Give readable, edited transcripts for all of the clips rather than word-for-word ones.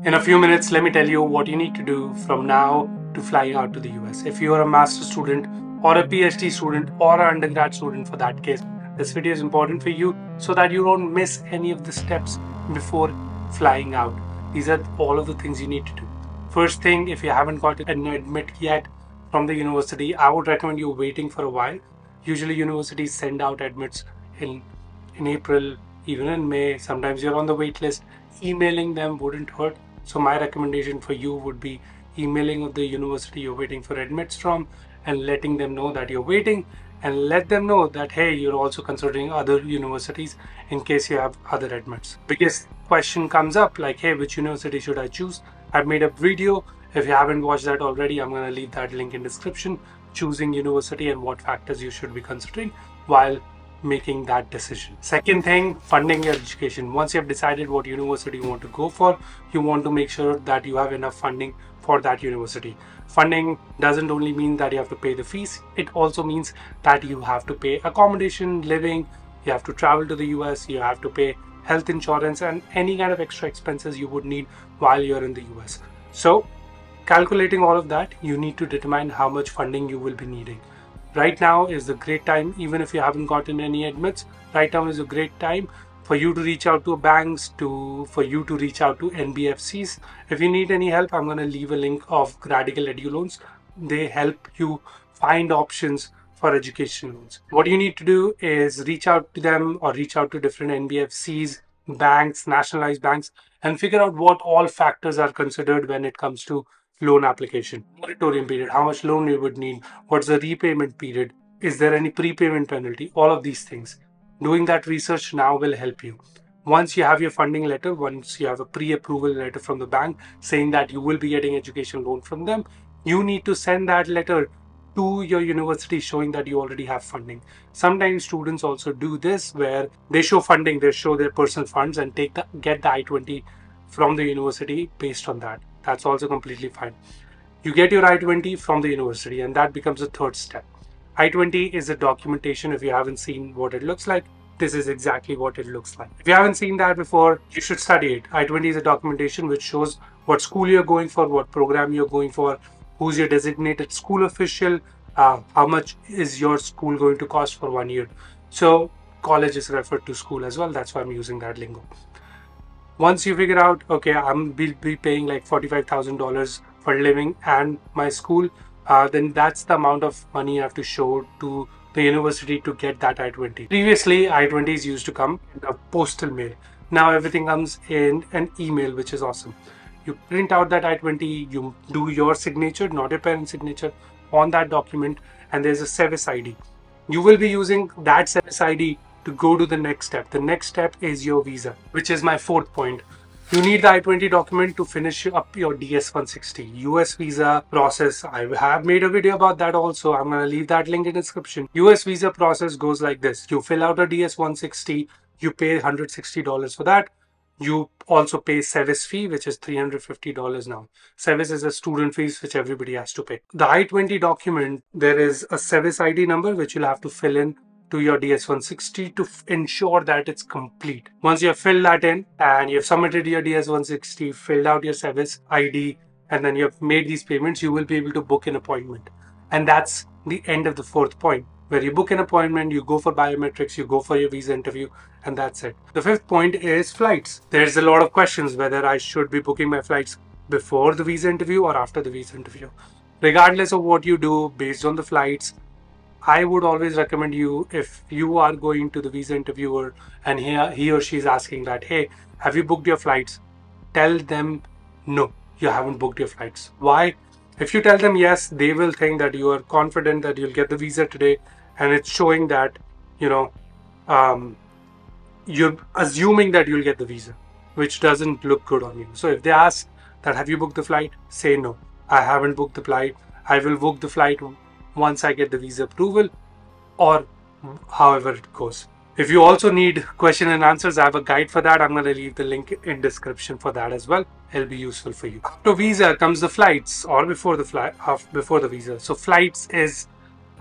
In a few minutes, let me tell you what you need to do from now to flying out to the US. If you are a master's student or a PhD student or an undergrad student for that case, this video is important for you so that you don't miss any of the steps before flying out. These are all of the things you need to do. First thing, if you haven't got an admit yet from the university, I would recommend you waiting for a while. Usually universities send out admits in April, even in May. Sometimes you're on the wait list. Emailing them wouldn't hurt. So my recommendation for you would be emailing the university you're waiting for admits from and letting them know that you're waiting, and let them know that, hey, you're also considering other universities in case you have other admits. Biggest question comes up like, hey, which university should I choose? I've made a video. If you haven't watched that already, I'm going to leave that link in description. Choosing university and what factors you should be considering while making that decision. Second thing, funding your education. Once you have decided what university you want to go for, you want to make sure that you have enough funding for that university. Funding doesn't only mean that you have to pay the fees, it also means that you have to pay accommodation, living, you have to travel to the US, you have to pay health insurance and any kind of extra expenses you would need while you're in the US. So calculating all of that, you need to determine how much funding you will be needing. Right now is a great time, even if you haven't gotten any admits, right now is a great time for you to reach out to banks, for you to reach out to NBFCs. If you need any help, I'm going to leave a link of Radical Edu Loans. They help you find options for education loans. What you need to do is reach out to them or reach out to different NBFCs, banks, nationalized banks, and figure out what all factors are considered when it comes to loan application. Moratorium period, how much loan you would need, what's the repayment period, is there any prepayment penalty, all of these things. Doing that research now will help you. Once you have your funding letter, once you have a pre-approval letter from the bank saying that you will be getting education loan from them, you need to send that letter to your university showing that you already have funding. Sometimes students also do this where they show funding, they show their personal funds and get the I-20 from the university based on that. That's also completely fine. You get your I-20 from the university and that becomes the third step. I-20 is a documentation. If you haven't seen what it looks like, this is exactly what it looks like. If you haven't seen that before, you should study it. I-20 is a documentation which shows what school you're going for, what program you're going for, who's your designated school official, how much is your school going to cost for 1 year. So college is referred to school as well. That's why I'm using that lingo. Once you figure out, okay, I'm be paying like $45,000 for living and my school, then that's the amount of money you have to show to the university to get that I-20. Previously, I-20s used to come in a postal mail. Now everything comes in an email, which is awesome. You print out that I-20, you do your signature, not your parent's signature, on that document, and there's a SEVIS ID. You will be using that SEVIS ID to go to the next step. The next step is your visa, which is my fourth point. You need the I-20 document to finish up your DS-160 US visa process. I have made a video about that also. I'm going to leave that link in the description. US visa process goes like this. You fill out a DS-160, you pay $160 for that. You also pay SEVIS fee, which is $350 now. SEVIS is a student fees which everybody has to pay. The I-20 document, there is a SEVIS ID number which you'll have to fill in to your DS-160 to ensure that it's complete. Once you have filled that in and you have submitted your DS-160, filled out your SEVIS ID, and then you have made these payments, you will be able to book an appointment. And that's the end of the fourth point, where you book an appointment, you go for biometrics, you go for your visa interview, and that's it. The fifth point is flights. There's a lot of questions whether I should be booking my flights before the visa interview or after the visa interview. Regardless of what you do based on the flights, I would always recommend you, if you are going to the visa interviewer and he or she is asking that, hey, have you booked your flights? Tell them no, you haven't booked your flights. Why? If you tell them yes, they will think that you are confident that you'll get the visa today, and it's showing that, you're assuming that you'll get the visa, which doesn't look good on you. So if they ask that, have you booked the flight? Say no, I haven't booked the flight. I will book the flight once I get the visa approval, or however it goes. If you also need question and answers, I have a guide for that. I'm going to leave the link in description for that as well. It'll be useful for you. After visa comes the flights, or before the visa. So flights is,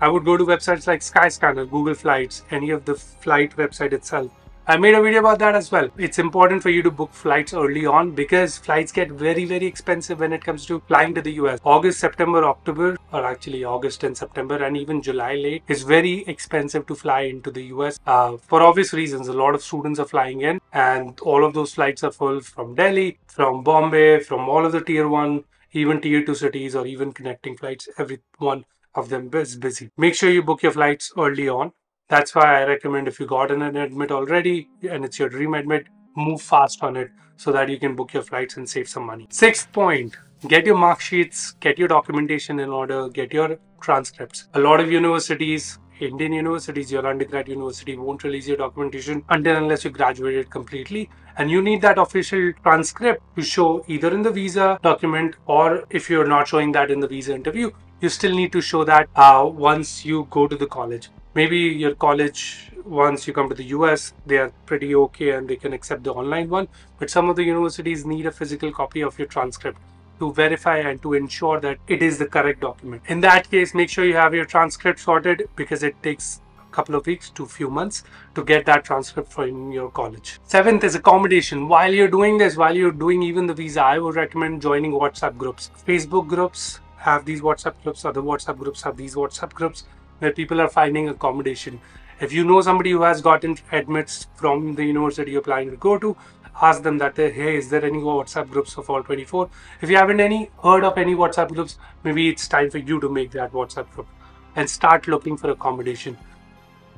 I would go to websites like Skyscanner, Google Flights, any of the flight website itself. I made a video about that as well. It's important for you to book flights early on because flights get very, very expensive when it comes to flying to the US. August, September, October, or actually August and September and even July late is very expensive to fly into the US. For obvious reasons, a lot of students are flying in and all of those flights are full from Delhi, from Bombay, from all of the tier 1, even tier 2 cities or even connecting flights. Every one of them is busy. Make sure you book your flights early on. That's why I recommend if you got an admit already and it's your dream admit, move fast on it so that you can book your flights and save some money. Sixth point, get your mark sheets, get your documentation in order, get your transcripts. A lot of universities, Indian universities, your undergrad university won't release your documentation until unless you graduated completely. And you need that official transcript to show either in the visa document or if you're not showing that in the visa interview, you still need to show that once you go to the college. Maybe your college, once you come to the US, they are pretty okay and they can accept the online one. But some of the universities need a physical copy of your transcript to verify and to ensure that it is the correct document. In that case, make sure you have your transcript sorted because it takes a couple of weeks to few months to get that transcript from your college. Seventh is accommodation. While you're doing this, while you're doing even the visa, I would recommend joining WhatsApp groups. Facebook groups have these WhatsApp groups, other WhatsApp groups have these WhatsApp groups where people are finding accommodation. If you know somebody who has gotten admits from the university you're planning to go to, ask them that, hey, is there any WhatsApp groups for Fall 24? If you haven't heard of any WhatsApp groups, maybe it's time for you to make that WhatsApp group and start looking for accommodation.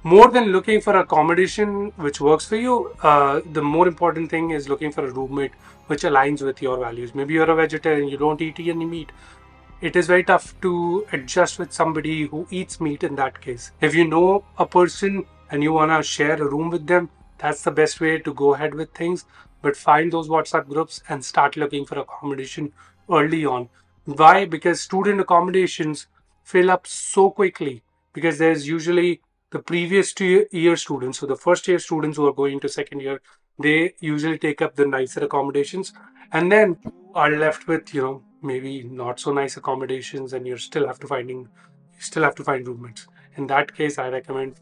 More than looking for accommodation which works for you, the more important thing is looking for a roommate which aligns with your values. Maybe you're a vegetarian, you don't eat any meat. It is very tough to adjust with somebody who eats meat in that case. If you know a person and you want to share a room with them, that's the best way to go ahead with things. But find those WhatsApp groups and start looking for accommodation early on. Why? Because student accommodations fill up so quickly because there's usually the previous 2-year students. So the first year students who are going to second year, they usually take up the nicer accommodations and then are left with, maybe not so nice accommodations and you still have to find roommates. In that case, I recommend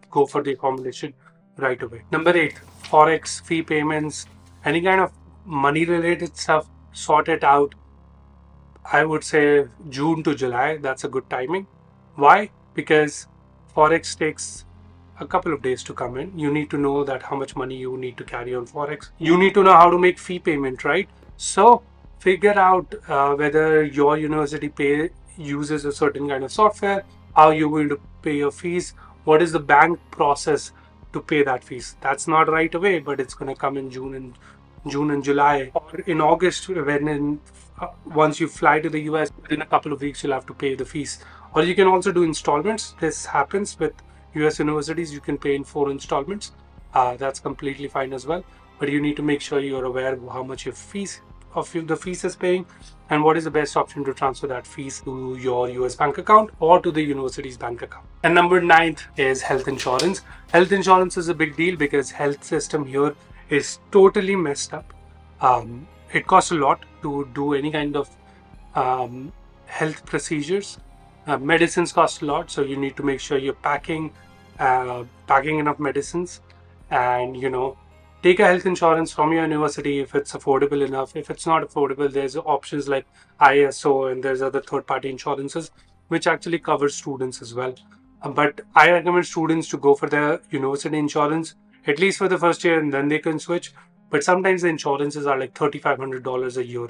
go for the accommodation right away. Number 8, forex, fee payments, any kind of money related stuff, sort it out. I would say June to July, that's a good timing. Why? Because forex takes a couple of days to come in. You need to know that how much money you need to carry on forex. You need to know how to make fee payment, right? So figure out whether your university uses a certain kind of software, how you're going to pay your fees, what is the bank process to pay that fees. That's not right away, but it's going to come in June and July, or in August when once you fly to the US, within a couple of weeks you'll have to pay the fees. Or you can also do installments. This happens with US universities. You can pay in 4 installments. That's completely fine as well, but you need to make sure you're aware of how much the fees is paying and what is the best option to transfer that fees to your US bank account or to the university's bank account. And number 9 is health insurance. Health insurance is a big deal because health system here is totally messed up. It costs a lot to do any kind of health procedures. Medicines cost a lot, so you need to make sure you're packing enough medicines and take a health insurance from your university if it's affordable enough. If it's not affordable, there's options like ISO and there's other third-party insurances which actually cover students as well. But I recommend students to go for the university insurance at least for the first year and then they can switch. But sometimes the insurances are like $3,500 a year.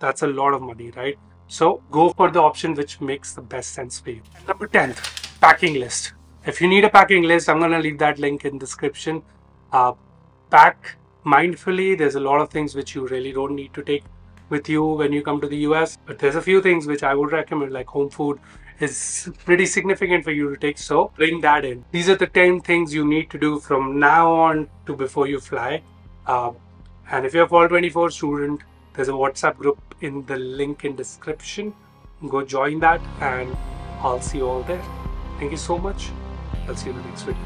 That's a lot of money, right? So go for the option which makes the best sense for you. And number 10, packing list. If you need a packing list, I'm going to leave that link in the description. Pack mindfully. There's a lot of things which you really don't need to take with you when you come to the US, but there's a few things which I would recommend, like home food is pretty significant for you to take, so bring that in. These are the 10 things you need to do from now on to before you fly. And if you're a Fall 24 student, there's a WhatsApp group in the link in description. Go join that and I'll see you all there. Thank you so much. I'll see you in the next video.